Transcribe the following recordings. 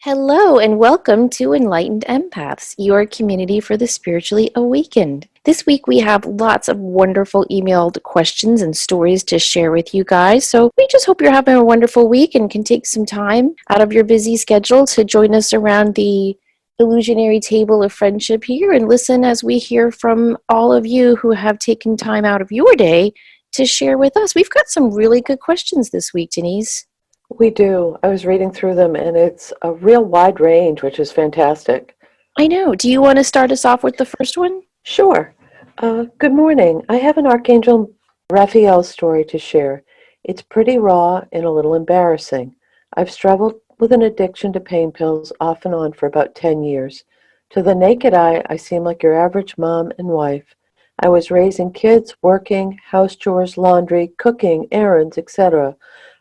Hello, and welcome to Enlightened Empaths, your community for the spiritually awakened. This week we have lots of wonderful emailed questions and stories to share with you guys. So we just hope you're having a wonderful week and can take some time out of your busy schedule to join us around the illusionary table of friendship here and listen as we hear from all of you who have taken time out of your day to share with us. We've got some really good questions this week, Denise. We do. I was reading through them, and it's a real wide range, which is fantastic. I know. Do you want to start us off with the first one? Sure. Good morning. I have an Archangel Raphael story to share. It's pretty raw and a little embarrassing. I've struggled with an addiction to pain pills off and on for about 10 years. To the naked eye, I seem like your average mom and wife. I was raising kids, working, house chores, laundry, cooking, errands, etc.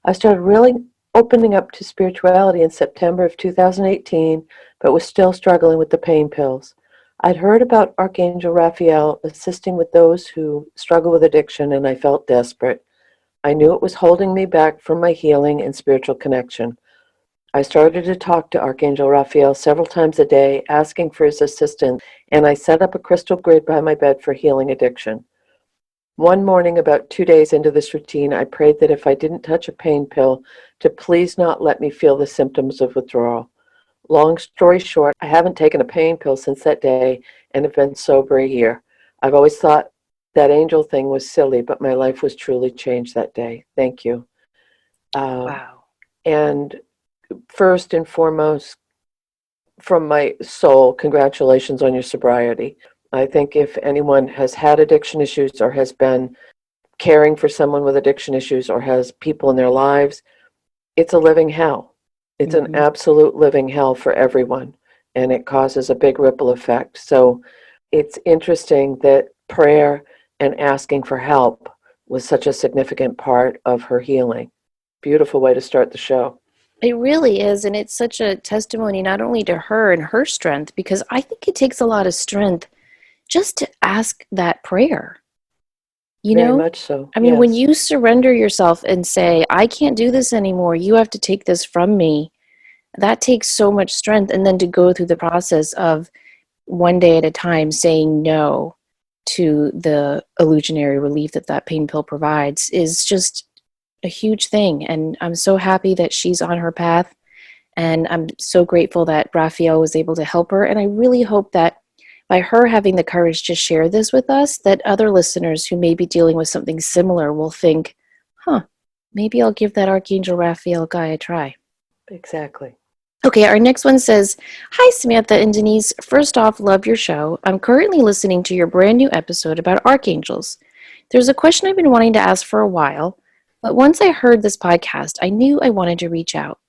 I started really opening up to spirituality in September of 2018, but was still struggling with the pain pills. I'd heard about Archangel Raphael assisting with those who struggle with addiction, and I felt desperate. I knew it was holding me back from my healing and spiritual connection. I started to talk to Archangel Raphael several times a day, asking for his assistance, and I set up a crystal grid by my bed for healing addiction. One morning, about 2 days into this routine, I prayed that if I didn't touch a pain pill, to please not let me feel the symptoms of withdrawal. Long story short, I haven't taken a pain pill since that day and have been sober a year. I've always thought that angel thing was silly, but my life was truly changed that day. Thank you. Wow. And first and foremost, from my soul, congratulations on your sobriety. I think if anyone has had addiction issues or has been caring for someone with addiction issues or has people in their lives, it's a living hell. It's an absolute living hell for everyone, and it causes a big ripple effect. So it's interesting that prayer and asking for help was such a significant part of her healing. Beautiful way to start the show. It really is, and it's such a testimony not only to her and her strength, because I think it takes a lot of strength just to ask that prayer. You Very know? much so, I mean, when yes. you surrender yourself and say, I can't do this anymore, you have to take this from me, that takes so much strength. And then to go through the process of one day at a time saying no to the illusionary relief that that pain pill provides is just a huge thing. And I'm so happy that she's on her path. And I'm so grateful that Raphael was able to help her. And I really hope that by her having the courage to share this with us, that other listeners who may be dealing with something similar will think, maybe I'll give that Archangel Raphael guy a try. Exactly. Okay, our next one says, Hi, Samantha and Denise. First off, love your show. I'm currently listening to your brand new episode about archangels. There's a question I've been wanting to ask for a while, but once I heard this podcast, I knew I wanted to reach out.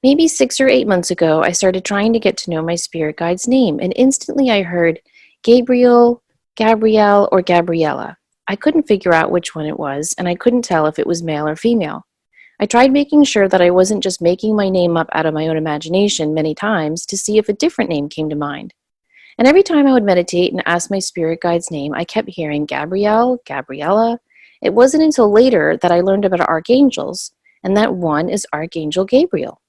Maybe 6 or 8 months ago, I started trying to get to know my spirit guide's name, and instantly I heard Gabriel, Gabrielle, or Gabriella. I couldn't figure out which one it was, and I couldn't tell if it was male or female. I tried making sure that I wasn't just making my name up out of my own imagination many times to see if a different name came to mind. And every time I would meditate and ask my spirit guide's name, I kept hearing Gabrielle, Gabriella. It wasn't until later that I learned about archangels, and that one is Archangel Gabriel.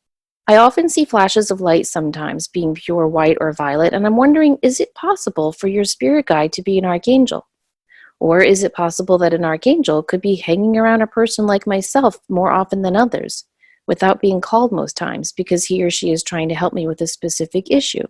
I often see flashes of light sometimes being pure white or violet, and I'm wondering, is it possible for your spirit guide to be an archangel? Or is it possible that an archangel could be hanging around a person like myself more often than others, without being called most times because he or she is trying to help me with a specific issue?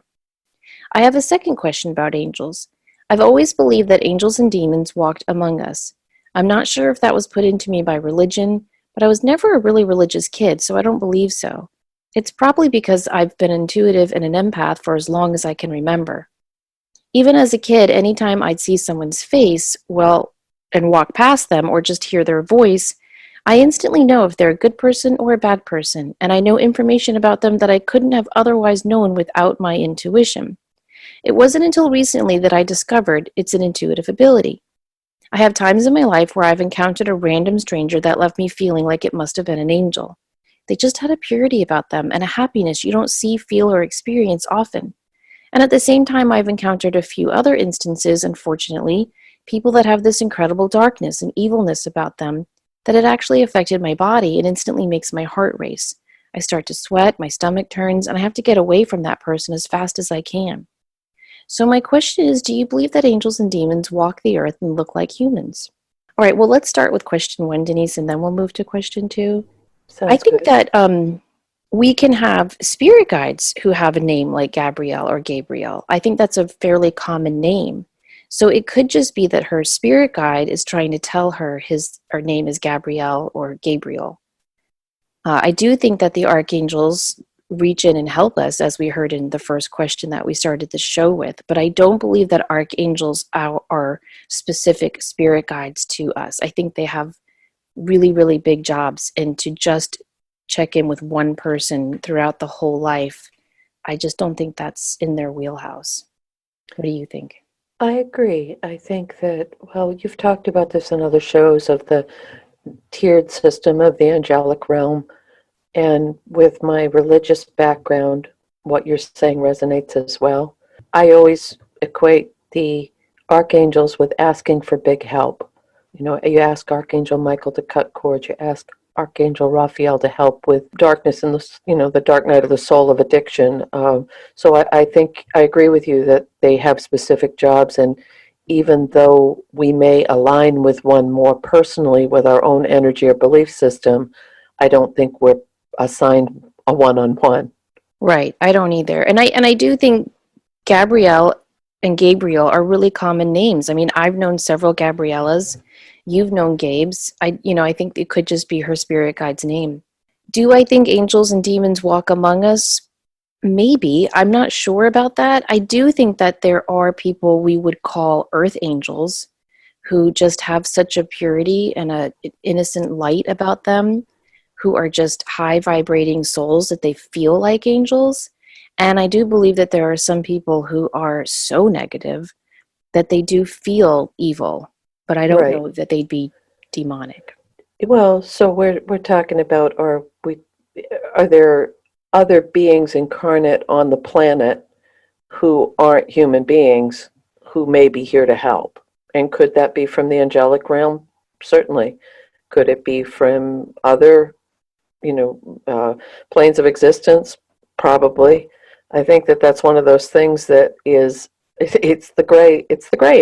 I have a second question about angels. I've always believed that angels and demons walked among us. I'm not sure if that was put into me by religion, but I was never a really religious kid, so I don't believe so. It's probably because I've been intuitive and an empath for as long as I can remember. Even as a kid, anytime I'd see someone's face, and walk past them or just hear their voice, I instantly know if they're a good person or a bad person, and I know information about them that I couldn't have otherwise known without my intuition. It wasn't until recently that I discovered it's an intuitive ability. I have times in my life where I've encountered a random stranger that left me feeling like it must have been an angel. They just had a purity about them and a happiness you don't see, feel, or experience often. And at the same time, I've encountered a few other instances, unfortunately, people that have this incredible darkness and evilness about them that it actually affected my body and instantly makes my heart race. I start to sweat, my stomach turns, and I have to get away from that person as fast as I can. So my question is, do you believe that angels and demons walk the earth and look like humans? All right, well, let's start with question one, Denise, and then we'll move to question two. I Sounds think good. that we can have spirit guides who have a name like Gabrielle or Gabriel. I think that's a fairly common name. So it could just be that her spirit guide is trying to tell her her name is Gabrielle or Gabriel. I do think that the archangels reach in and help us, as we heard in the first question that we started the show with, but I don't believe that archangels are specific spirit guides to us. I think they have really, really big jobs, and to just check in with one person throughout the whole life, I just don't think that's in their wheelhouse. What do you think? I agree. I think that, well, you've talked about this in other shows of the tiered system of the angelic realm. And with my religious background, what you're saying resonates as well. I always equate the archangels with asking for big help. You know, you ask Archangel Michael to cut cords, you ask Archangel Raphael to help with darkness and the dark night of the soul of addiction. So I think I agree with you that they have specific jobs, and even though we may align with one more personally with our own energy or belief system, I don't think we're assigned a one-on-one. Right, I don't either. And I do think Gabrielle and Gabriel are really common names. I mean, I've known several Gabriellas. You've known Gabes. I think it could just be her spirit guide's name. Do I think angels and demons walk among us? Maybe. I'm not sure about that. I do think that there are people we would call earth angels who just have such a purity and a innocent light about them, who are just high vibrating souls that they feel like angels. And I do believe that there are some people who are so negative that they do feel evil, but I don't Right. know that they'd be demonic. Well, so we're talking about, are there other beings incarnate on the planet who aren't human beings who may be here to help? And could that be from the angelic realm? Certainly. Could it be from other, planes of existence? Probably. I think that that's one of those things that is, it's the gray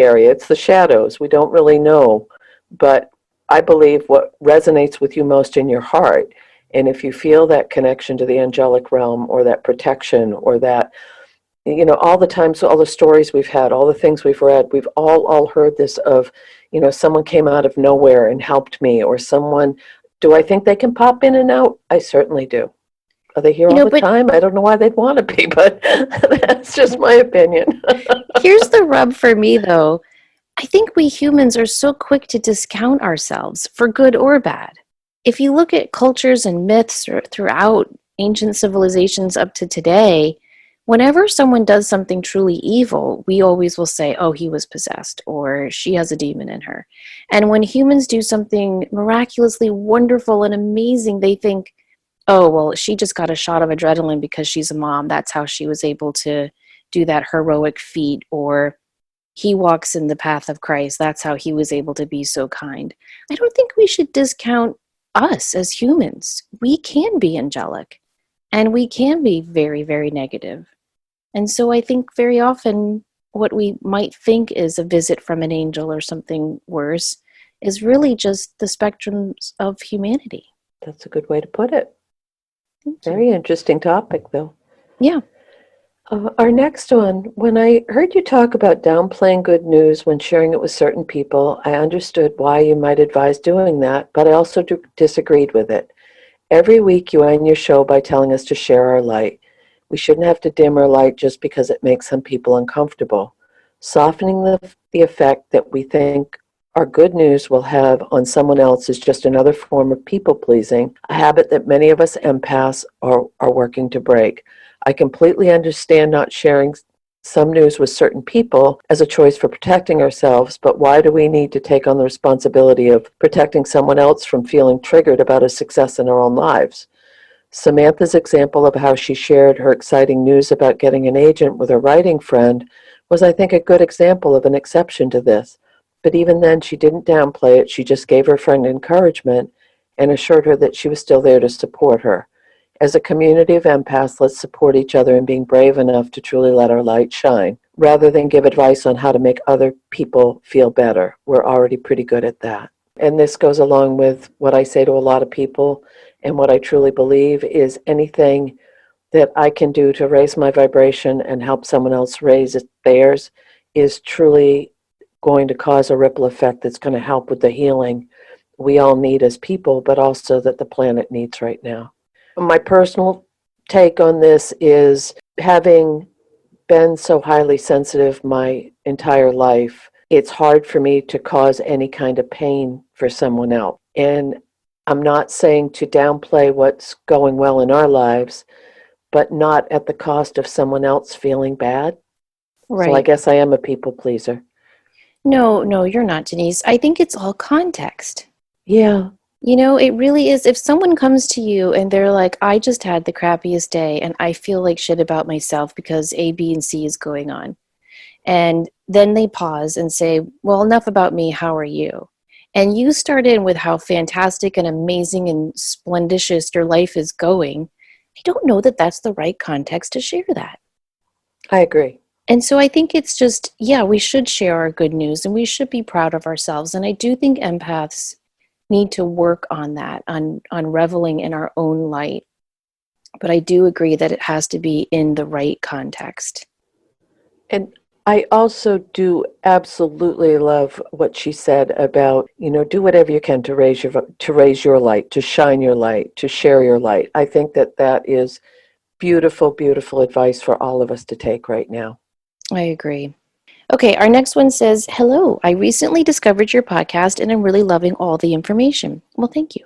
area. It's the shadows. We don't really know, but I believe what resonates with you most in your heart, and if you feel that connection to the angelic realm or that protection or that, all the times, all the stories we've had, all the things we've read, we've all heard this of, someone came out of nowhere and helped me, or someone. Do I think they can pop in and out? I certainly do. Are they here all the But time? I don't know why they'd want to be, but that's just my opinion. here's the rub for me, though. I think we humans are so quick to discount ourselves, for good or bad. If you look at cultures and myths throughout ancient civilizations up to today, whenever someone does something truly evil, we always will say, oh, he was possessed, or she has a demon in her. And when humans do something miraculously wonderful and amazing, they think, oh, well, she just got a shot of adrenaline because she's a mom. That's how she was able to do that heroic feat. Or he walks in the path of Christ. That's how he was able to be so kind. I don't think we should discount us as humans. We can be angelic and we can be very, very negative. And so I think very often what we might think is a visit from an angel or something worse is really just the spectrums of humanity. That's a good way to put it. Thank you. Very interesting topic, though. Yeah. Our next one, when I heard you talk about downplaying good news when sharing it with certain people, I understood why you might advise doing that, but I also disagreed with it. Every week you end your show by telling us to share our light. We shouldn't have to dim our light just because it makes some people uncomfortable. Softening the effect that we think our good news will have on someone else is just another form of people pleasing, a habit that many of us empaths are working to break. I completely understand not sharing some news with certain people as a choice for protecting ourselves, but why do we need to take on the responsibility of protecting someone else from feeling triggered about a success in our own lives? Samantha's example of how she shared her exciting news about getting an agent with a writing friend was, I think, a good example of an exception to this. But even then, she didn't downplay it. She just gave her friend encouragement and assured her that she was still there to support her. As a community of empaths, let's support each other in being brave enough to truly let our light shine, rather than give advice on how to make other people feel better. We're already pretty good at that. And this goes along with what I say to a lot of people, and what I truly believe is anything that I can do to raise my vibration and help someone else raise theirs is truly going to cause a ripple effect that's going to help with the healing we all need as people, but also that the planet needs right now. My personal take on this is, having been so highly sensitive my entire life, it's hard for me to cause any kind of pain for someone else. And I'm not saying to downplay what's going well in our lives, but not at the cost of someone else feeling bad. So I Right. guess I am a people pleaser. No, you're not, Denise. I think it's all context. Yeah. It really is. If someone comes to you and they're like, I just had the crappiest day and I feel like shit about myself because A, B, and C is going on. And then they pause and say, well, enough about me. How are you? And you start in with how fantastic and amazing and splendicious your life is going. I don't know that that's the right context to share that. I agree. And so I think it's just, yeah, we should share our good news and we should be proud of ourselves. And I do think empaths need to work on that, on reveling in our own light. But I do agree that it has to be in the right context. And I also do absolutely love what she said about, do whatever you can to raise your light, to shine your light, to share your light. I think that is beautiful, beautiful advice for all of us to take right now. I agree. Okay, our next one says, hello, I recently discovered your podcast and I'm really loving all the information. Well, thank you.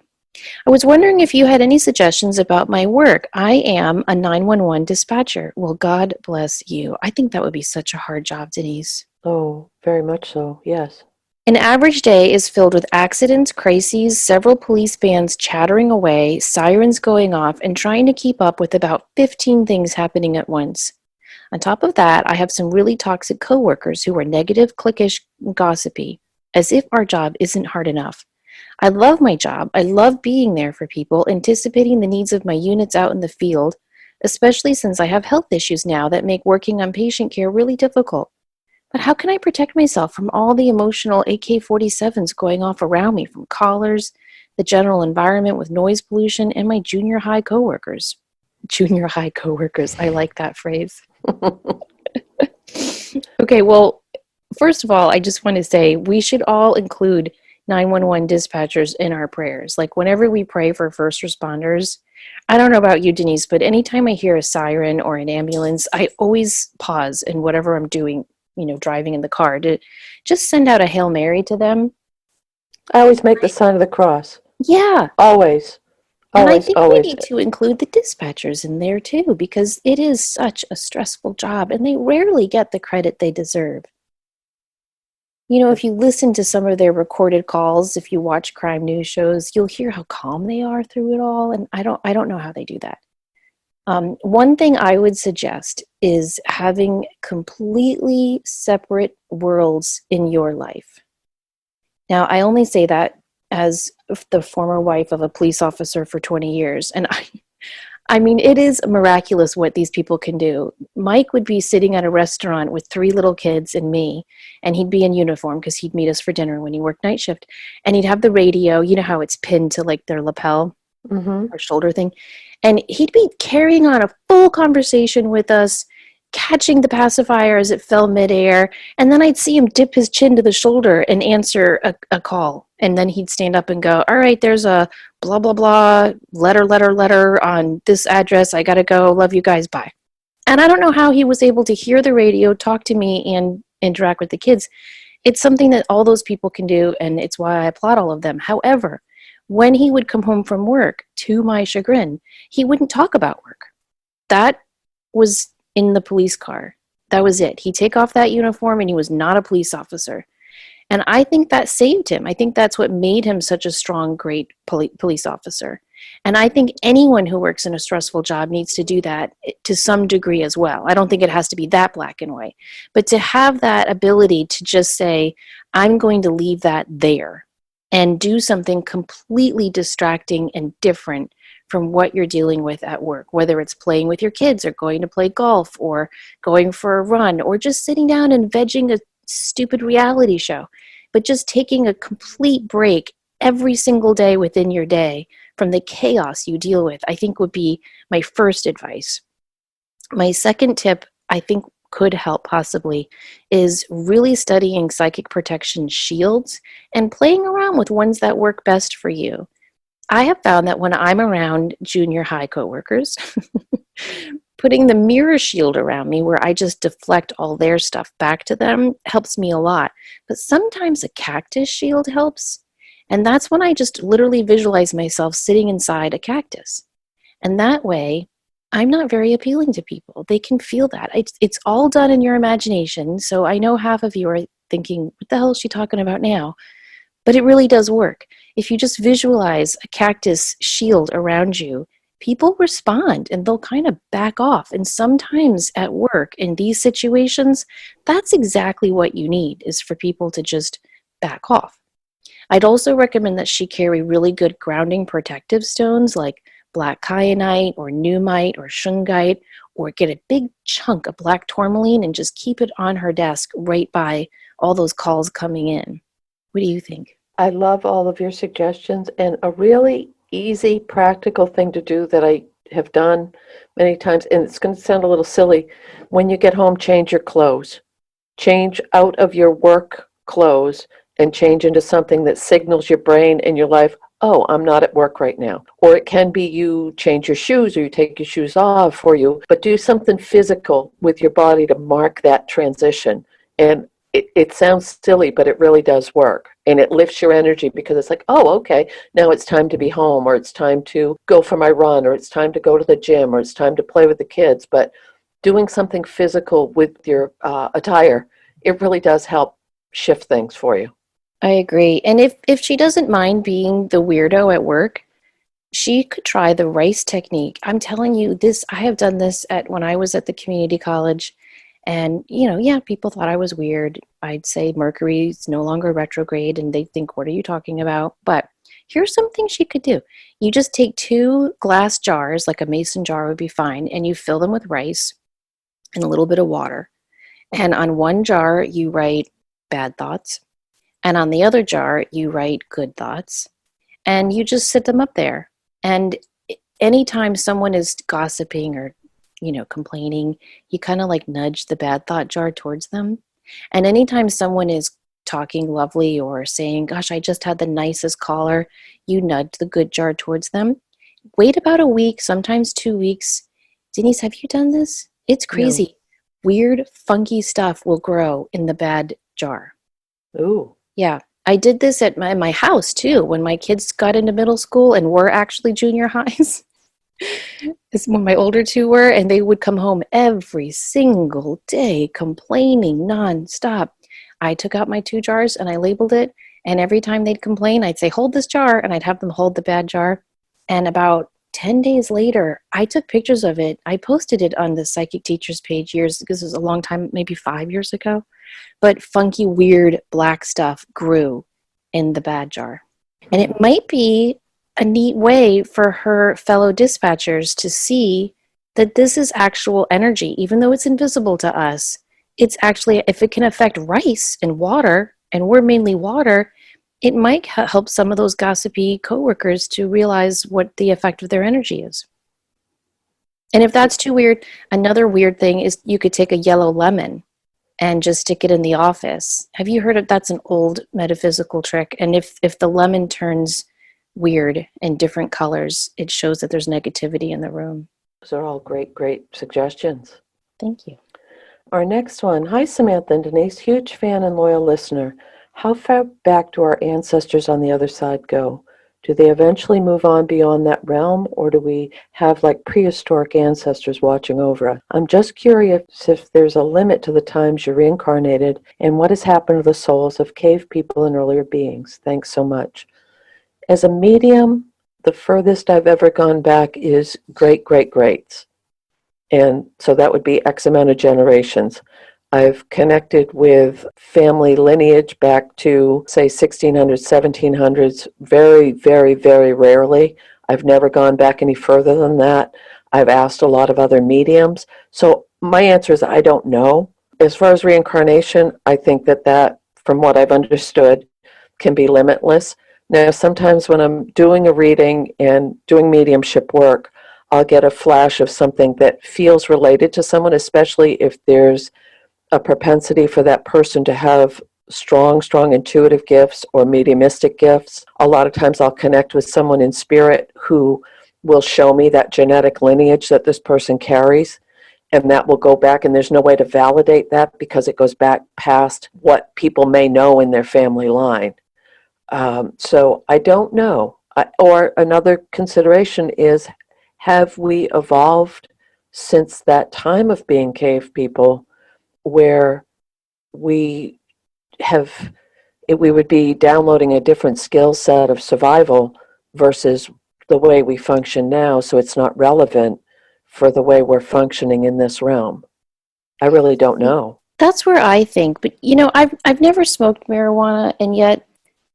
I was wondering if you had any suggestions about my work. I am a 911 dispatcher. Well, God bless you. I think that would be such a hard job, Denise. Oh, very much so, yes. An average day is filled with accidents, crises, several police vans chattering away, sirens going off, and trying to keep up with about 15 things happening at once. On top of that, I have some really toxic coworkers who are negative, cliquish, and gossipy, as if our job isn't hard enough. I love my job. I love being there for people, anticipating the needs of my units out in the field, especially since I have health issues now that make working on patient care really difficult. But how can I protect myself from all the emotional AK-47s going off around me, from callers, the general environment with noise pollution, and my junior high coworkers? Junior high coworkers. I like that phrase. Okay, well, first of all, I just want to say we should all include 911 dispatchers in our prayers. Like whenever we pray for first responders, I don't know about you, Denise, but anytime I hear a siren or an ambulance, I always pause in whatever I'm doing, driving in the car, to just send out a Hail Mary to them. I always make the sign of the cross. Yeah. Always. And I Always, think we always. need to include the dispatchers in there too, because it is such a stressful job and they rarely get the credit they deserve. If you listen to some of their recorded calls, if you watch crime news shows, you'll hear how calm they are through it all. And I don't know how they do that. One thing I would suggest is having completely separate worlds in your life. Now, I only say that as the former wife of a police officer for 20 years. And I mean, it is miraculous what these people can do. Mike would be sitting at a restaurant with 3 little kids and me, and he'd be in uniform because he'd meet us for dinner when he worked night shift. And he'd have the radio, you know how it's pinned to like their lapel or shoulder thing. And he'd be carrying on a full conversation with us, catching the pacifier as it fell midair. And then I'd see him dip his chin to the shoulder and answer a call. And then he'd stand up and go, all right, there's a blah, blah, blah, letter on this address. I got to go. Love you guys. Bye. And I don't know how he was able to hear the radio, talk to me, and interact with the kids. It's something that all those people can do, and it's why I applaud all of them. However, when he would come home from work, to my chagrin, he wouldn't talk about work. That was in the police car. That was it. He'd take off that uniform and he was not a police officer. And I think that saved him. I think that's what made him such a strong, great police officer. And I think anyone who works in a stressful job needs to do that to some degree as well. I don't think it has to be that black and white. But to have that ability to just say, I'm going to leave that there and do something completely distracting and different from what you're dealing with at work, whether it's playing with your kids or going to play golf or going for a run or just sitting down and vegging a stupid reality show, but just taking a complete break every single day within your day from the chaos you deal with, I think would be my first advice. My second tip, I think could help possibly, is really studying psychic protection shields and playing around with ones that work best for you. I have found that when I'm around junior high coworkers, putting the mirror shield around me where I just deflect all their stuff back to them helps me a lot. But sometimes a cactus shield helps. And that's when I just literally visualize myself sitting inside a cactus. And that way, I'm not very appealing to people. They can feel that. It's all done in your imagination. So I know half of you are thinking, what the hell is she talking about now? But it really does work. If you just visualize a cactus shield around you, people respond and they'll kind of back off. And sometimes at work, in these situations, that's exactly what you need, is for people to just back off. I'd also recommend that she carry really good grounding protective stones like black kyanite or numite or shungite, or get a big chunk of black tourmaline and just keep it on her desk right by all those calls coming in. What do you think? I love all of your suggestions, and a really easy, practical thing to do that I have done many times, and it's going to sound a little silly. When you get home, change your clothes. Change out of your work clothes and change into something that signals your brain and your life, oh, I'm not at work right now. Or it can be you change your shoes or you take your shoes off for you, but do something physical with your body to mark that transition. And it sounds silly, but it really does work. And it lifts your energy because it's like, oh, okay, now it's time to be home, or it's time to go for my run, or it's time to go to the gym, or it's time to play with the kids. But doing something physical with your attire, it really does help shift things for you. I agree. And if she doesn't mind being the weirdo at work, she could try the rice technique. I'm telling you this, I have done this when I was at the community college. And, yeah, people thought I was weird. I'd say Mercury's no longer retrograde, and they'd think, what are you talking about? But here's something she could do. You just take 2 glass jars, like a mason jar would be fine, and you fill them with rice and a little bit of water. And on one jar, you write bad thoughts. And on the other jar, you write good thoughts. And you just sit them up there. And anytime someone is gossiping or complaining, you kind of like nudge the bad thought jar towards them. And anytime someone is talking lovely or saying, gosh, I just had the nicest caller, you nudge the good jar towards them. Wait about a week, sometimes 2 weeks. Denise, have you done this? It's crazy. No. Weird, funky stuff will grow in the bad jar. Ooh. Yeah. I did this at my house too, when my kids got into middle school and were actually junior highs. This is when my older 2 were, and they would come home every single day complaining nonstop. I took out my 2 jars and I labeled it, and every time they'd complain, I'd say, hold this jar, and I'd have them hold the bad jar. And about 10 days later, I took pictures of it. I posted it on the Psychic Teachers page this was a long time, maybe 5 years ago. But funky, weird, black stuff grew in the bad jar. And it might be a neat way for her fellow dispatchers to see that this is actual energy, even though it's invisible to us. It's actually, if it can affect rice and water, and we're mainly water, it might help some of those gossipy coworkers to realize what the effect of their energy is. And if that's too weird, another weird thing is you could take a yellow lemon and just stick it in the office. Have you heard of that's an old metaphysical trick? And if the lemon turns weird in different colors, it shows that there's negativity in the room. Those are all great, great suggestions. Thank you. Our next one. Hi, Samantha and Denise. Huge fan and loyal listener. How far back do our ancestors on the other side go? Do they eventually move on beyond that realm, or do we have like prehistoric ancestors watching over us? I'm just curious if there's a limit to the times you're reincarnated and what has happened to the souls of cave people and earlier beings. Thanks so much. As a medium, the furthest I've ever gone back is great-great-greats. And so that would be X amount of generations. I've connected with family lineage back to, say, 1600s, 1700s, very, very, very rarely. I've never gone back any further than that. I've asked a lot of other mediums. So my answer is I don't know. As far as reincarnation, I think that, from what I've understood, can be limitless. Now, sometimes when I'm doing a reading and doing mediumship work, I'll get a flash of something that feels related to someone, especially if there's a propensity for that person to have strong intuitive gifts or mediumistic gifts. A lot of times I'll connect with someone in spirit who will show me that genetic lineage that this person carries, and that will go back, and there's no way to validate that because it goes back past what people may know in their family line. So I don't know. Or another consideration is, have we evolved since that time of being cave people where we have, we would be downloading a different skill set of survival versus the way we function now, so it's not relevant for the way we're functioning in this realm? I really don't know. That's where I think, but I've never smoked marijuana, and yet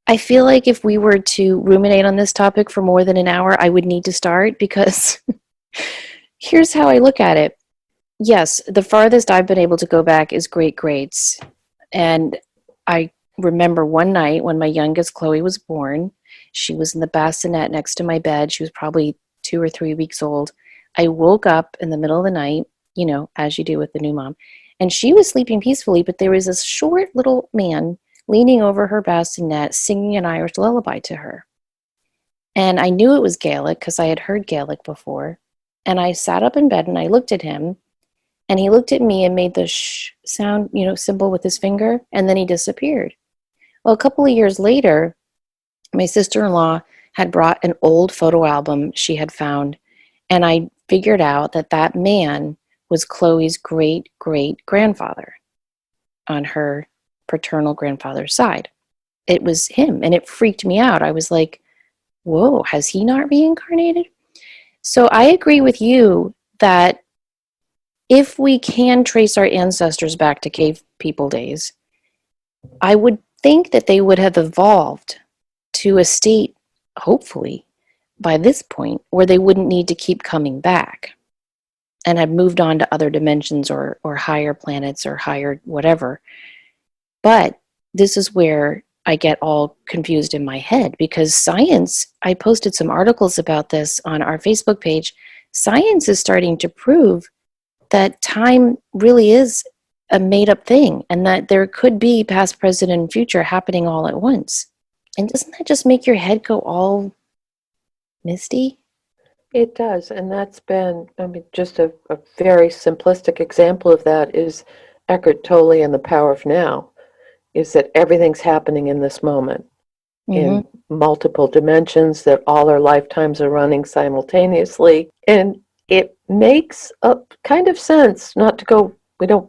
I feel like if we were to ruminate on this topic for more than an hour, I would need to start because here's how I look at it. Yes, the farthest I've been able to go back is great grades. And I remember one night when my youngest Chloe was born, she was in the bassinet next to my bed. She was probably 2 or 3 weeks old. I woke up in the middle of the night, as you do with the new mom, and she was sleeping peacefully, but there was this short little man leaning over her bassinet, singing an Irish lullaby to her. And I knew it was Gaelic because I had heard Gaelic before. And I sat up in bed and I looked at him, and he looked at me and made the shh sound, symbol with his finger, and then he disappeared. Well, a couple of years later, my sister-in-law had brought an old photo album she had found, and I figured out that man was Chloe's great-great-grandfather on her paternal grandfather's side. It was him, and it freaked me out. I was like, whoa, has he not reincarnated? So I agree with you that if we can trace our ancestors back to cave people days, I would think that they would have evolved to a state, hopefully, by this point, where they wouldn't need to keep coming back and had moved on to other dimensions or higher planets or higher whatever. But this is where I get all confused in my head, because science, I posted some articles about this on our Facebook page. Science is starting to prove that time really is a made-up thing, and that there could be past, present, and future happening all at once. And doesn't that just make your head go all misty? It does, and that's been, just a very simplistic example of that is Eckhart Tolle and The Power of Now, is that everything's happening in this moment, in multiple dimensions, that all our lifetimes are running simultaneously. And it makes a kind of sense, not to go,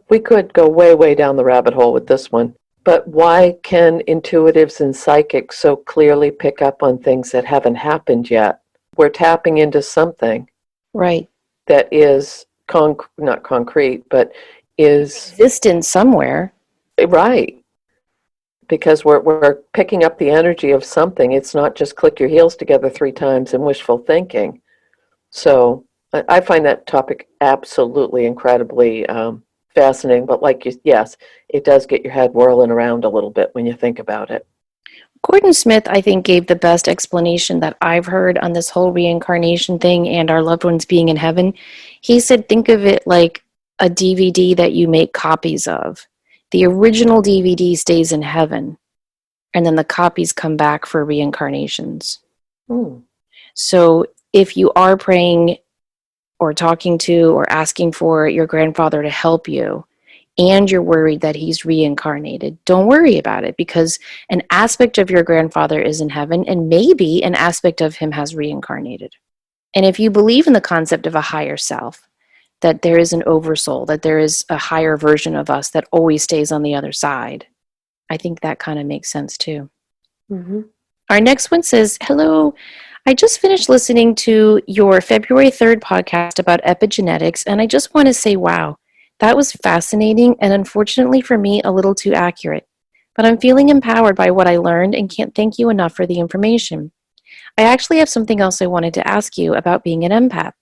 we could go way down the rabbit hole with this one, but why can intuitives and psychics so clearly pick up on things that haven't happened yet? We're tapping into something, right, that is not concrete, but is existent somewhere. Right. Because we're picking up the energy of something. It's not just click your heels together 3 times and wishful thinking. So I find that topic absolutely incredibly fascinating. But yes, it does get your head whirling around a little bit when you think about it. Gordon Smith, I think, gave the best explanation that I've heard on this whole reincarnation thing and our loved ones being in heaven. He said, think of it like a DVD that you make copies of. The original DVD stays in heaven, and then the copies come back for reincarnations. So if you are praying or talking to or asking for your grandfather to help you, and you're worried that he's reincarnated, don't worry about it, because an aspect of your grandfather is in heaven, and maybe an aspect of him has reincarnated. And if you believe in the concept of a higher self, that there is an oversoul, that there is a higher version of us that always stays on the other side, I think that kind of makes sense too. Our next one says, hello, I just finished listening to your February 3rd podcast about epigenetics, and I just want to say, wow, that was fascinating and unfortunately for me, a little too accurate. But I'm feeling empowered by what I learned and can't thank you enough for the information. I actually have something else I wanted to ask you about being an empath.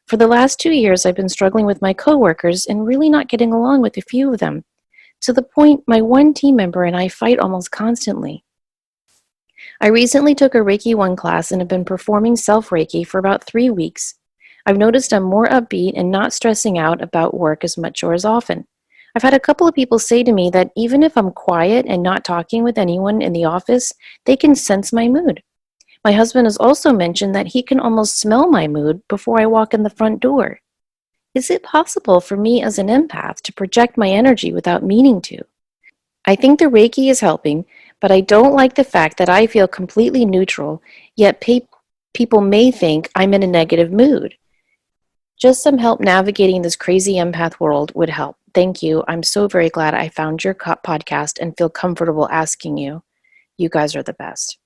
For the last 2 years, I've been struggling with my coworkers and really not getting along with a few of them, to the point my one team member and I fight almost constantly. I recently took a Reiki 1 class and have been performing self Reiki for about 3 weeks. I've noticed I'm more upbeat and not stressing out about work as much or as often. I've had a couple of people say to me that even if I'm quiet and not talking with anyone in the office, they can sense my mood. My husband has also mentioned that he can almost smell my mood before I walk in the front door. Is it possible for me as an empath to project my energy without meaning to? I think the Reiki is helping, but I don't like the fact that I feel completely neutral, yet people may think I'm in a negative mood. Just some help navigating this crazy empath world would help. Thank you. I'm so very glad I found your podcast and feel comfortable asking you. You guys are the best.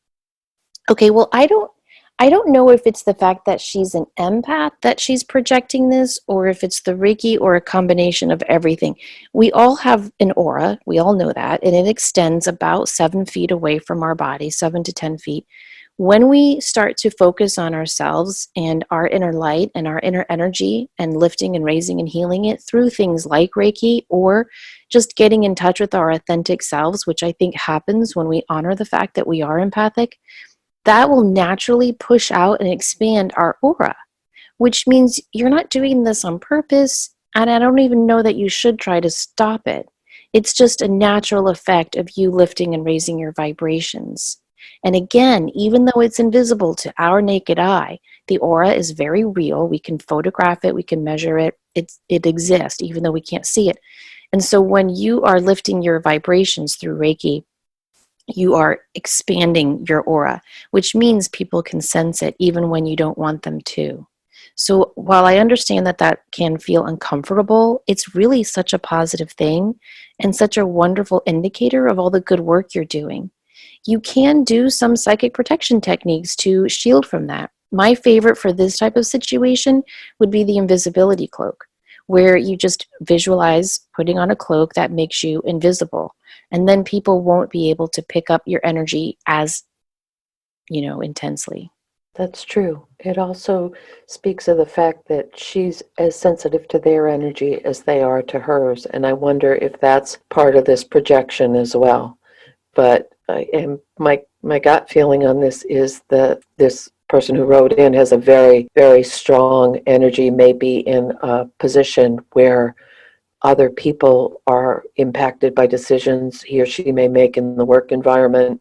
Okay, well, I don't know if it's the fact that she's an empath that she's projecting this, or if it's the Reiki, or a combination of everything. We all have an aura, we all know that, and it extends about 7 feet away from our body, 7 to 10 feet. When we start to focus on ourselves and our inner light and our inner energy and lifting and raising and healing it through things like Reiki, or just getting in touch with our authentic selves, which I think happens when we honor the fact that we are empathic, that will naturally push out and expand our aura, which means you're not doing this on purpose, and I don't even know that you should try to stop it. It's just a natural effect of you lifting and raising your vibrations. And again, even though it's invisible to our naked eye, the aura is very real. We can photograph it, we can measure it. It exists, even though we can't see it. And so when you are lifting your vibrations through Reiki, you are expanding your aura, which means people can sense it even when you don't want them to. So while I understand that that can feel uncomfortable, it's really such a positive thing and such a wonderful indicator of all the good work you're doing. You can do some psychic protection techniques to shield from that. My favorite for this type of situation would be the invisibility cloak, where you just visualize putting on a cloak that makes you invisible. And then people won't be able to pick up your energy as, intensely. That's true. It also speaks of the fact that she's as sensitive to their energy as they are to hers. And I wonder if that's part of this projection as well. But and my gut feeling on this is that this person who wrote in has a very, very strong energy, maybe in a position where other people are impacted by decisions he or she may make in the work environment.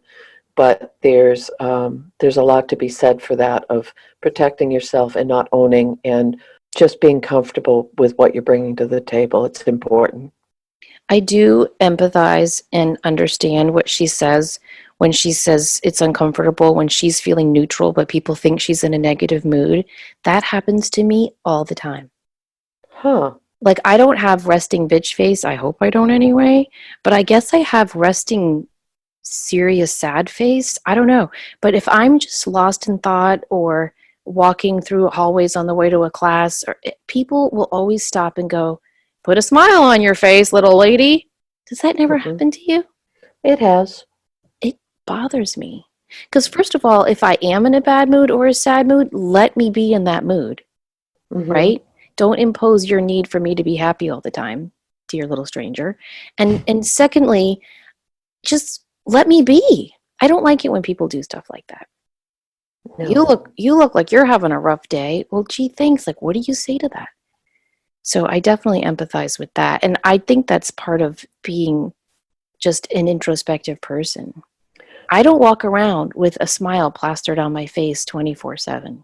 But there's a lot to be said for that, of protecting yourself and not owning, and just being comfortable with what you're bringing to the table. It's important. I do empathize and understand what she says when she says it's uncomfortable when she's feeling neutral, but people think she's in a negative mood. That happens to me all the time. Huh. Like, I don't have resting bitch face. I hope I don't anyway. But I guess I have resting serious sad face. I don't know. But if I'm just lost in thought or walking through hallways on the way to a class, people will always stop and go, "Put a smile on your face, little lady." Does that never happen to you? It has. It bothers me. Because first of all, if I am in a bad mood or a sad mood, let me be in that mood, right? Don't impose your need for me to be happy all the time, dear little stranger. And secondly, just let me be. I don't like it when people do stuff like that. No. You look like you're having a rough day. Well, gee, thanks. Like, what do you say to that? So I definitely empathize with that. And I think that's part of being just an introspective person. I don't walk around with a smile plastered on my face 24/7.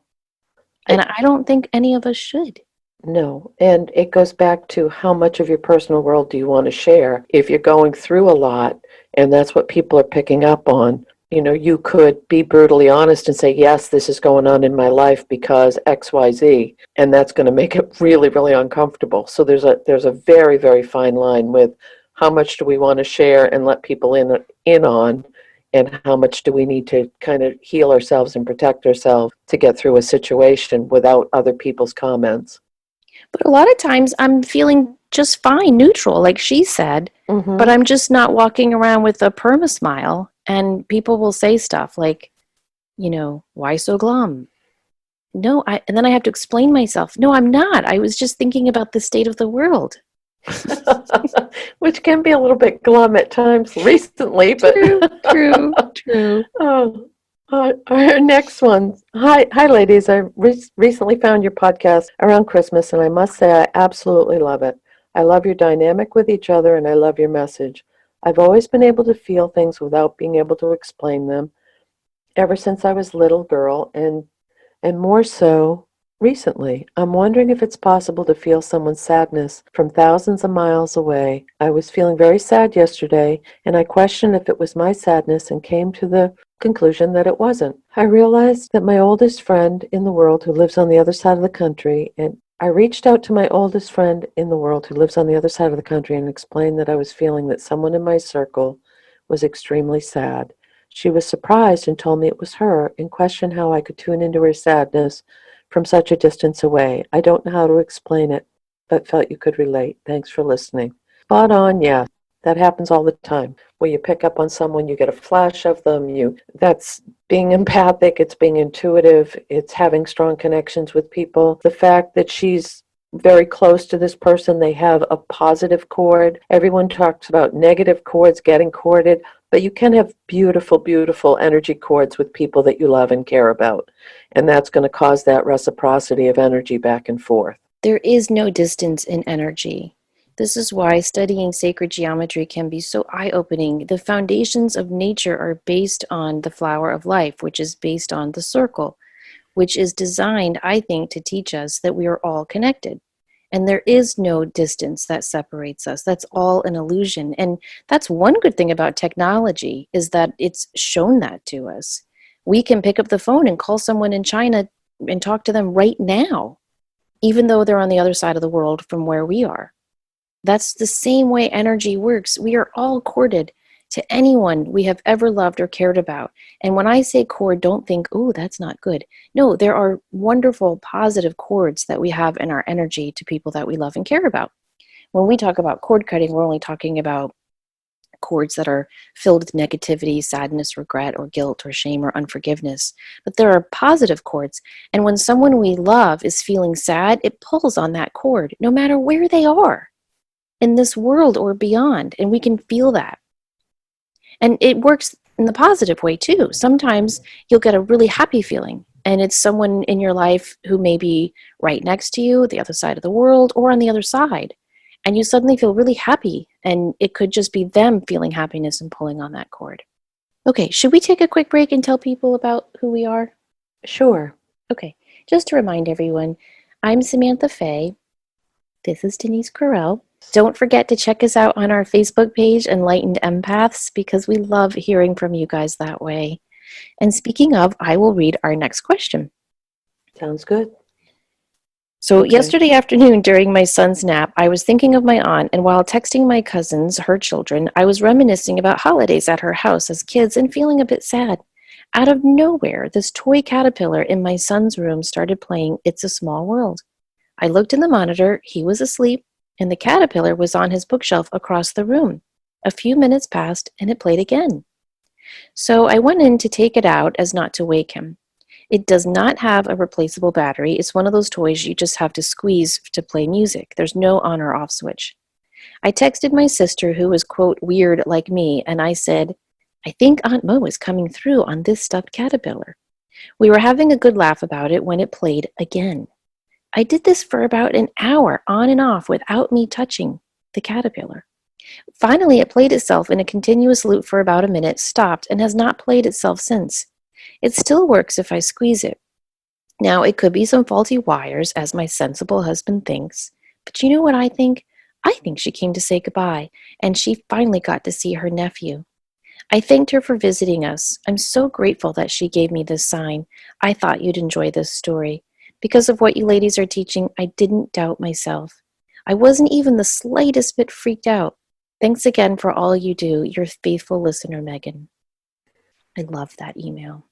And I don't think any of us should. No, and it goes back to how much of your personal world do you want to share. If you're going through a lot and that's what people are picking up on, you could be brutally honest and say, yes, this is going on in my life because XYZ, and that's going to make it really, really uncomfortable. So there's a very, very fine line with how much do we want to share and let people in on, and how much do we need to kind of heal ourselves and protect ourselves to get through a situation without other people's comments. But a lot of times I'm feeling just fine, neutral, like she said, but I'm just not walking around with a perma smile. And people will say stuff like, Why so glum? No, and then I have to explain myself. No, I'm not. I was just thinking about the state of the world. Which can be a little bit glum at times recently, but True, true, true. oh, our next one. Hi, ladies. I recently found your podcast around Christmas, and I must say I absolutely love it. I love your dynamic with each other, and I love your message. I've always been able to feel things without being able to explain them, ever since I was a little girl, and more so recently. I'm wondering if it's possible to feel someone's sadness from thousands of miles away. I was feeling very sad yesterday, and I questioned if it was my sadness and came to the conclusion that it wasn't. I realized that my oldest friend in the world who lives on the other side of the country, and I reached out to my oldest friend in the world who lives on the other side of the country and explained that I was feeling that someone in my circle was extremely sad. She was surprised and told me it was her and questioned how I could tune into her sadness from such a distance away. I don't know how to explain it, but felt you could relate. Thanks for listening. Spot on, yeah. That happens all the time. Where you pick up on someone, you get a flash of them, that's being empathic, it's being intuitive, it's having strong connections with people. The fact that she's very close to this person, they have a positive chord. Everyone talks about negative chords getting chorded, but you can have beautiful, beautiful energy chords with people that you love and care about. And that's going to cause that reciprocity of energy back and forth. There is no distance in energy. This is why studying sacred geometry can be so eye-opening. The foundations of nature are based on the flower of life, which is based on the circle, which is designed, I think, to teach us that we are all connected. And there is no distance that separates us. That's all an illusion. And that's one good thing about technology, is that it's shown that to us. We can pick up the phone and call someone in China and talk to them right now, even though they're on the other side of the world from where we are. That's the same way energy works. We are all corded to anyone we have ever loved or cared about. And when I say cord, don't think, oh, that's not good. No, there are wonderful, positive cords that we have in our energy to people that we love and care about. When we talk about cord cutting, we're only talking about cords that are filled with negativity, sadness, regret, or guilt, or shame, or unforgiveness. But there are positive cords. And when someone we love is feeling sad, it pulls on that cord, no matter where they are in this world or beyond. And we can feel that. And it works in the positive way too. Sometimes you'll get a really happy feeling, and it's someone in your life who may be right next to you, the other side of the world, or on the other side. And you suddenly feel really happy, and it could just be them feeling happiness and pulling on that cord. Okay, should we take a quick break and tell people about who we are? Sure. Okay, just to remind everyone, I'm Samantha Fay. This is Denise Correll. Don't forget to check us out on our Facebook page, Enlightened Empaths, because we love hearing from you guys that way. And speaking of, I will read our next question. Sounds good. So yesterday afternoon during my son's nap, I was thinking of my aunt, and while texting my cousins, her children, I was reminiscing about holidays at her house as kids and feeling a bit sad. Out of nowhere, this toy caterpillar in my son's room started playing It's a Small World. I looked in the monitor, he was asleep, and the caterpillar was on his bookshelf across the room. A few minutes passed, and it played again. So I went in to take it out as not to wake him. It does not have a replaceable battery. It's one of those toys you just have to squeeze to play music. There's no on or off switch. I texted my sister, who was, quote, weird like me, and I said, I think Aunt Mo is coming through on this stuffed caterpillar. We were having a good laugh about it when it played again. I did this for about an hour, on and off, without me touching the caterpillar. Finally, it played itself in a continuous loop for about a minute, stopped, and has not played itself since. It still works if I squeeze it. Now, it could be some faulty wires, as my sensible husband thinks, but you know what I think? I think she came to say goodbye, and she finally got to see her nephew. I thanked her for visiting us. I'm so grateful that she gave me this sign. I thought you'd enjoy this story. Because of what you ladies are teaching, I didn't doubt myself. I wasn't even the slightest bit freaked out. Thanks again for all you do, your faithful listener, Megan. I love that email.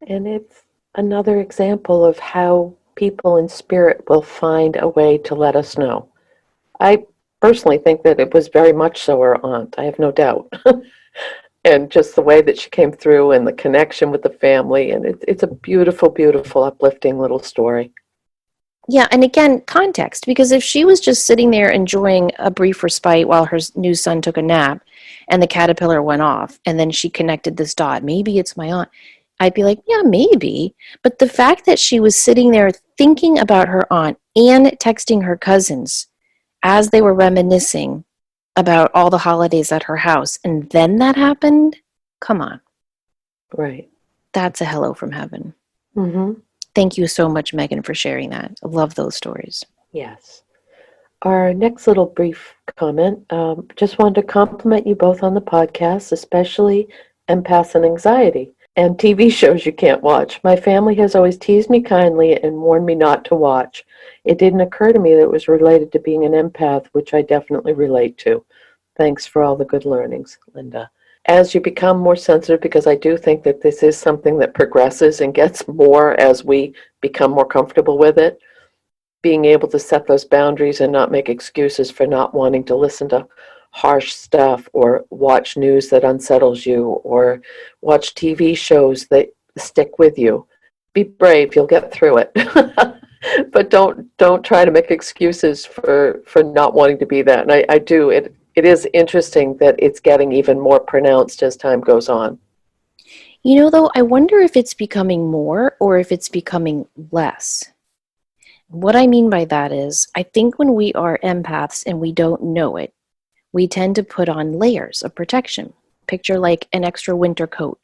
And it's another example of how people in spirit will find a way to let us know. I personally think that it was very much so her aunt. I have no doubt. and just the way that she came through and the connection with the family. And it's a beautiful, beautiful, uplifting little story. Yeah, and again, context, because if she was just sitting there enjoying a brief respite while her new son took a nap and the caterpillar went off, and then she connected this dot, maybe it's my aunt, I'd be like, yeah, maybe. But the fact that she was sitting there thinking about her aunt and texting her cousins as they were reminiscing about all the holidays at her house, and then that happened, come on, Right. that's a hello from heaven. Mm-hmm. Thank you so much, Megan, for sharing that. I love those stories. Yes. Our next little brief comment, just wanted to compliment you both on the podcast, especially Empaths and Anxiety and TV shows you can't watch. My family has always teased me kindly and warned me not to watch. It didn't occur to me that it was related to being an empath, which I definitely relate to. Thanks for all the good learnings, Linda. As you become more sensitive, because I do think that this is something that progresses and gets more as we become more comfortable with it, being able to set those boundaries and not make excuses for not wanting to listen to harsh stuff or watch news that unsettles you or watch TV shows that stick with you. Be brave, you'll get through it. But don't try to make excuses for not wanting to be that. And I do it is interesting that it's getting even more pronounced as time goes on. You know, though, I wonder if it's becoming more or if it's becoming less. What I mean by that is, I think when we are empaths and we don't know it, we tend to put on layers of protection. Picture like an extra winter coat,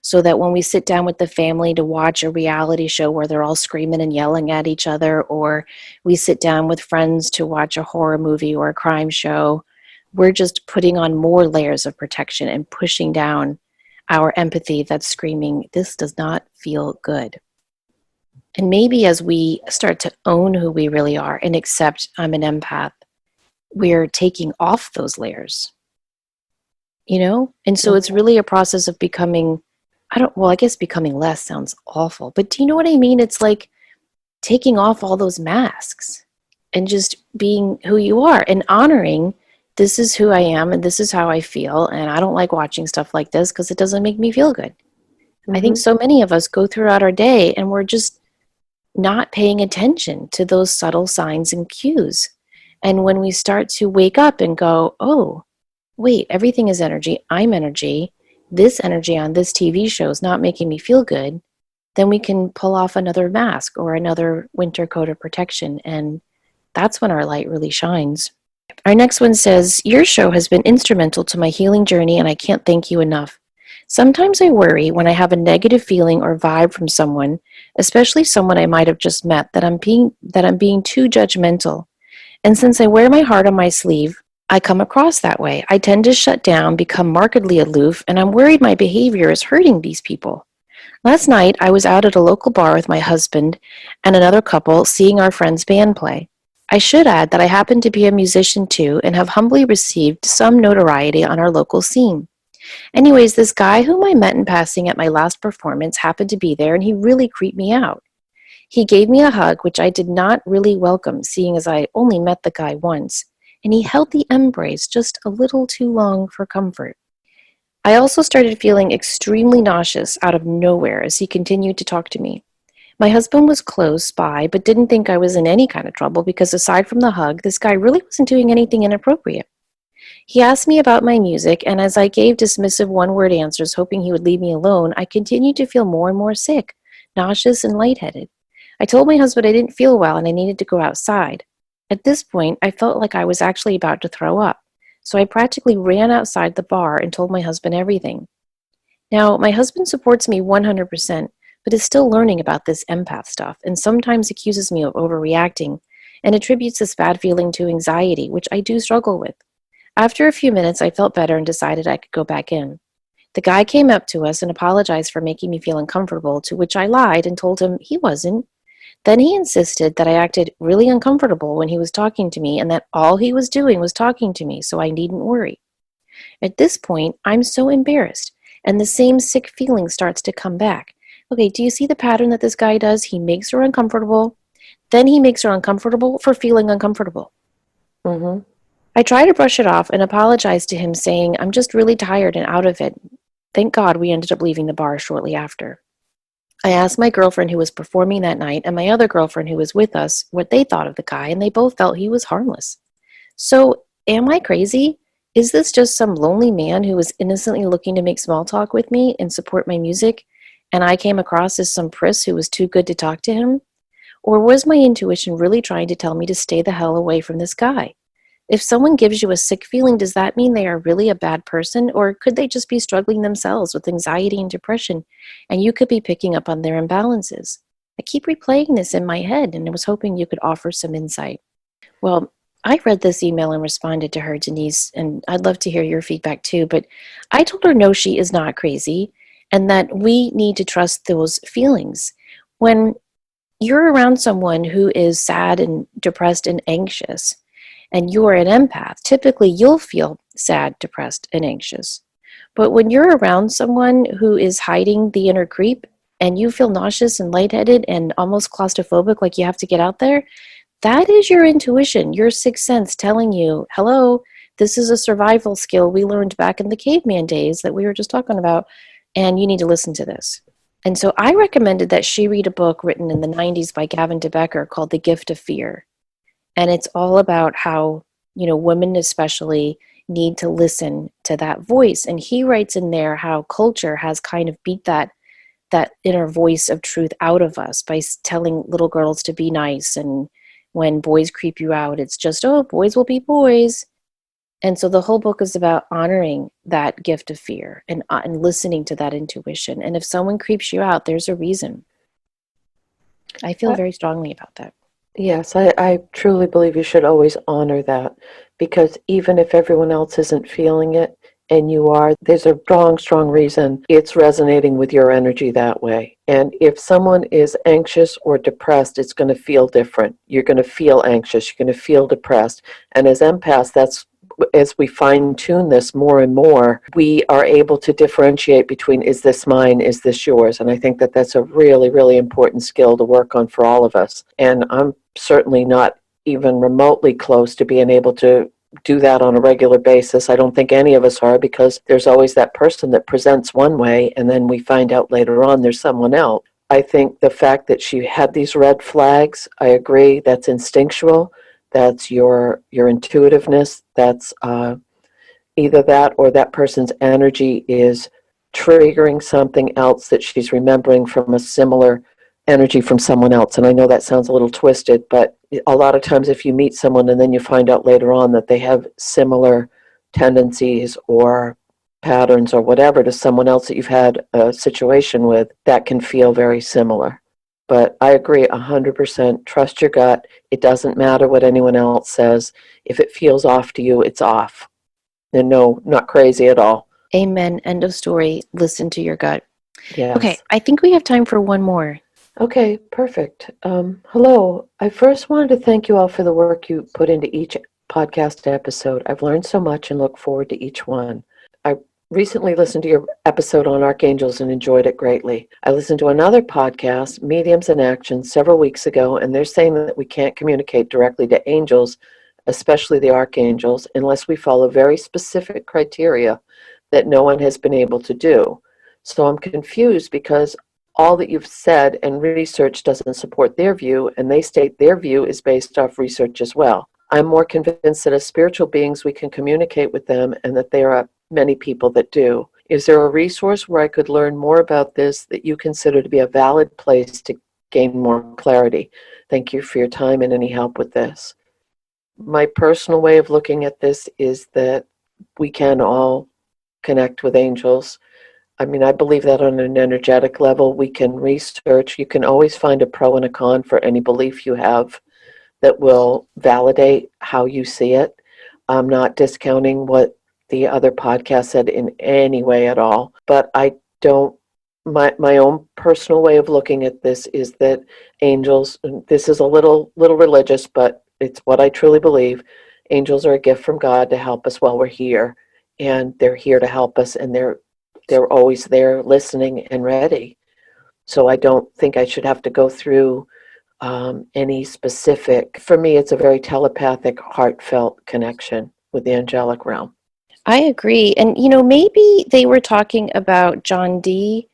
so that when we sit down with the family to watch a reality show where they're all screaming and yelling at each other, or we sit down with friends to watch a horror movie or a crime show, we're just putting on more layers of protection and pushing down our empathy that's screaming, this does not feel good. And maybe as we start to own who we really are and accept I'm an empath, we're taking off those layers, you know? And so it's really a process of becoming, I guess becoming less sounds awful, but do you know what I mean? It's like taking off all those masks and just being who you are and honoring this is who I am and this is how I feel. And I don't like watching stuff like this because it doesn't make me feel good. Mm-hmm. I think so many of us go throughout our day and we're just not paying attention to those subtle signs and cues. And when we start to wake up and go, oh, wait, everything is energy, I'm energy, this energy on this TV show is not making me feel good, then we can pull off another mask or another winter coat of protection. And that's when our light really shines. Our next one says, your show has been instrumental to my healing journey and I can't thank you enough. Sometimes I worry when I have a negative feeling or vibe from someone, especially someone I might have just met, that I'm being too judgmental. And since I wear my heart on my sleeve, I come across that way. I tend to shut down, become markedly aloof, and I'm worried my behavior is hurting these people. Last night, I was out at a local bar with my husband and another couple seeing our friend's band play. I should add that I happen to be a musician too and have humbly received some notoriety on our local scene. Anyways, this guy whom I met in passing at my last performance happened to be there and he really creeped me out. He gave me a hug, which I did not really welcome, seeing as I only met the guy once, and he held the embrace just a little too long for comfort. I also started feeling extremely nauseous out of nowhere as he continued to talk to me. My husband was close by, but didn't think I was in any kind of trouble because aside from the hug, this guy really wasn't doing anything inappropriate. He asked me about my music, and as I gave dismissive one-word answers, hoping he would leave me alone, I continued to feel more and more sick, nauseous, and lightheaded. I told my husband I didn't feel well and I needed to go outside. At this point, I felt like I was actually about to throw up, so I practically ran outside the bar and told my husband everything. Now, my husband supports me 100%, but is still learning about this empath stuff and sometimes accuses me of overreacting and attributes this bad feeling to anxiety, which I do struggle with. After a few minutes, I felt better and decided I could go back in. The guy came up to us and apologized for making me feel uncomfortable, to which I lied and told him he wasn't. Then he insisted that I acted really uncomfortable when he was talking to me and that all he was doing was talking to me, so I needn't worry. At this point, I'm so embarrassed, and the same sick feeling starts to come back. Okay, do you see the pattern that this guy does? He makes her uncomfortable, then he makes her uncomfortable for feeling uncomfortable. Mm-hmm. I try to brush it off and apologize to him, saying I'm just really tired and out of it. Thank God we ended up leaving the bar shortly after. I asked my girlfriend who was performing that night and my other girlfriend who was with us what they thought of the guy, and they both felt he was harmless. So, am I crazy? Is this just some lonely man who was innocently looking to make small talk with me and support my music, and I came across as some priss who was too good to talk to him? Or was my intuition really trying to tell me to stay the hell away from this guy? If someone gives you a sick feeling, does that mean they are really a bad person, or could they just be struggling themselves with anxiety and depression, and you could be picking up on their imbalances? I keep replaying this in my head, and I was hoping you could offer some insight. Well, I read this email and responded to her, Denise, and I'd love to hear your feedback too, but I told her no, she is not crazy, and that we need to trust those feelings. When you're around someone who is sad and depressed and anxious, and you're an empath, typically you'll feel sad, depressed, and anxious. But when you're around someone who is hiding the inner creep and you feel nauseous and lightheaded and almost claustrophobic, like you have to get out there, that is your intuition, your sixth sense telling you, hello, this is a survival skill we learned back in the caveman days that we were just talking about, and you need to listen to this. And so I recommended that she read a book written in the 90s by Gavin de Becker called The Gift of Fear. And it's all about how, women especially need to listen to that voice. And he writes in there how culture has kind of beat that inner voice of truth out of us by telling little girls to be nice. And when boys creep you out, it's just, oh, boys will be boys. And so the whole book is about honoring that gift of fear and listening to that intuition. And if someone creeps you out, there's a reason. I feel very strongly about that. Yes, I truly believe you should always honor that, because even if everyone else isn't feeling it and you are, there's a strong, strong reason it's resonating with your energy that way. And if someone is anxious or depressed, it's going to feel different. You're going to feel anxious, you're going to feel depressed. And as empaths, that's as we fine tune this more and more, we are able to differentiate between, is this mine, is this yours? And I think that that's a really, really important skill to work on for all of us. And I'm certainly not even remotely close to being able to do that on a regular basis. I don't think any of us are, because there's always that person that presents one way and then we find out later on there's someone else. I think the fact that she had these red flags, I agree, that's instinctual. That's your intuitiveness. That's either that or that person's energy is triggering something else that she's remembering from a similar energy from someone else. And I know that sounds a little twisted, but a lot of times if you meet someone and then you find out later on that they have similar tendencies or patterns or whatever to someone else that you've had a situation with, that can feel very similar. But I agree 100%. Trust your gut. It doesn't matter what anyone else says. If it feels off to you, it's off. And no, not crazy at all. Amen. End of story. Listen to your gut. Yes. Okay, I think we have time for one more. Okay, perfect. Hello. I first wanted to thank you all for the work you put into each podcast episode. I've learned so much and look forward to each one. I recently listened to your episode on archangels and enjoyed it greatly. I listened to another podcast, Mediums in Action, several weeks ago, and they're saying that we can't communicate directly to angels, especially the archangels, unless we follow very specific criteria that no one has been able to do. So I'm confused because all that you've said and research doesn't support their view, and they state their view is based off research as well. I'm more convinced that as spiritual beings we can communicate with them, and that there are many people that do. Is there a resource where I could learn more about this that you consider to be a valid place to gain more clarity? Thank you for your time and any help with this. My personal way of looking at this is that we can all connect with angels. I mean, I believe that on an energetic level. We can research. You can always find a pro and a con for any belief you have that will validate how you see it. I'm not discounting what the other podcast said in any way at all, but I don't, my own personal way of looking at this is that angels, and this is a little religious, but it's what I truly believe, angels are a gift from God to help us while we're here, and they're here to help us, and they're always there listening and ready. So I don't think I should have to go through any specific. For me, it's a very telepathic, heartfelt connection with the angelic realm. I agree. And, maybe they were talking about John Dee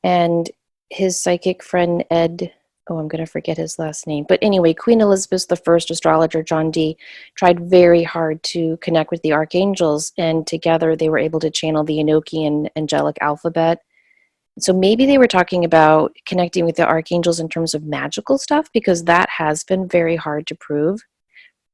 and his psychic friend Ed. Oh, I'm going to forget his last name. But anyway, Queen Elizabeth the First astrologer, John Dee, tried very hard to connect with the archangels, and together they were able to channel the Enochian angelic alphabet. So maybe they were talking about connecting with the archangels in terms of magical stuff, because that has been very hard to prove.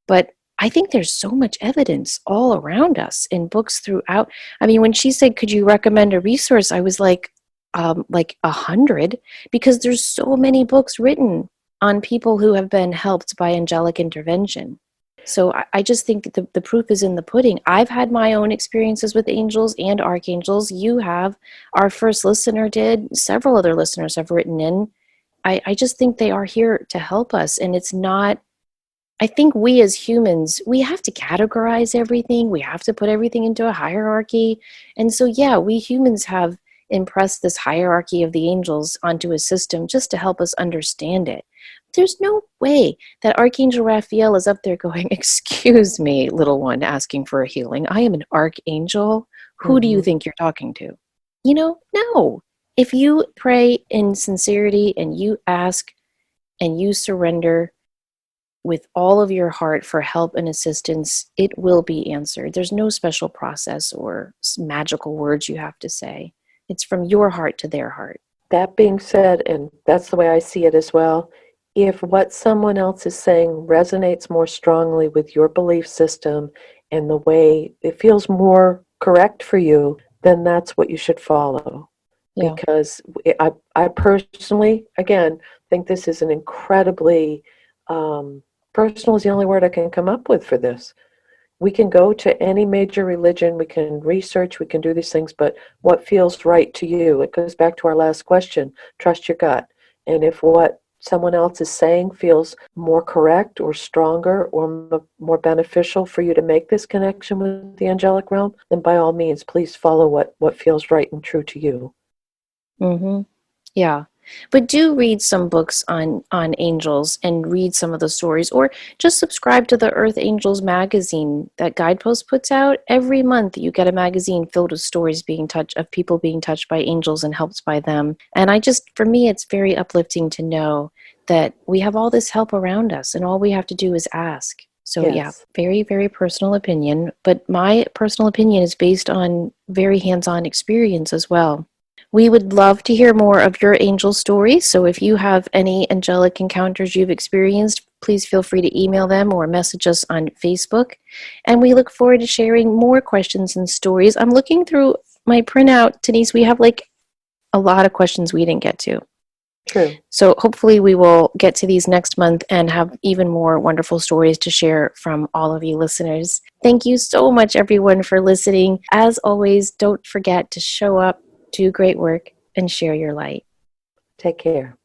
But I think there's so much evidence all around us in books throughout. I mean, when she said, "Could you recommend a resource?" I was like 100, because there's so many books written on people who have been helped by angelic intervention. So I just think the proof is in the pudding. I've had my own experiences with angels and archangels. You have. Our first listener did. Several other listeners have written in. I just think they are here to help us. And it's not, I think we as humans, we have to categorize everything. We have to put everything into a hierarchy. And so, yeah, we humans have impressed this hierarchy of the angels onto a system just to help us understand it. There's no way that Archangel Raphael is up there going, "Excuse me, little one, asking for a healing. I am an archangel. Who do you Mhm. think you're talking to?" No. If you pray in sincerity and you ask and you surrender with all of your heart for help and assistance, it will be answered. There's no special process or magical words you have to say. It's from your heart to their heart. That being said, and that's the way I see it as well, if what someone else is saying resonates more strongly with your belief system and the way it feels more correct for you, then that's what you should follow. Yeah. Because I personally, again, think this is an incredibly, personal is the only word I can come up with for this. We can go to any major religion, we can research, we can do these things, but what feels right to you? It goes back to our last question, trust your gut. And if what someone else is saying feels more correct or stronger or more beneficial for you to make this connection with the angelic realm, then by all means, please follow what feels right and true to you. Mm-hmm. Yeah. But do read some books on angels and read some of the stories, or just subscribe to the Earth Angels magazine that Guidepost puts out. Every month you get a magazine filled with stories of people being touched by angels and helped by them. And for me, it's very uplifting to know that we have all this help around us and all we have to do is ask. So yeah, Yes. very, very personal opinion, but my personal opinion is based on very hands-on experience as well. We would love to hear more of your angel stories. So if you have any angelic encounters you've experienced, please feel free to email them or message us on Facebook. And we look forward to sharing more questions and stories. I'm looking through my printout, Denise. We have like a lot of questions we didn't get to. True. So hopefully we will get to these next month and have even more wonderful stories to share from all of you listeners. Thank you so much, everyone, for listening. As always, don't forget to show up, do great work, and share your light. Take care.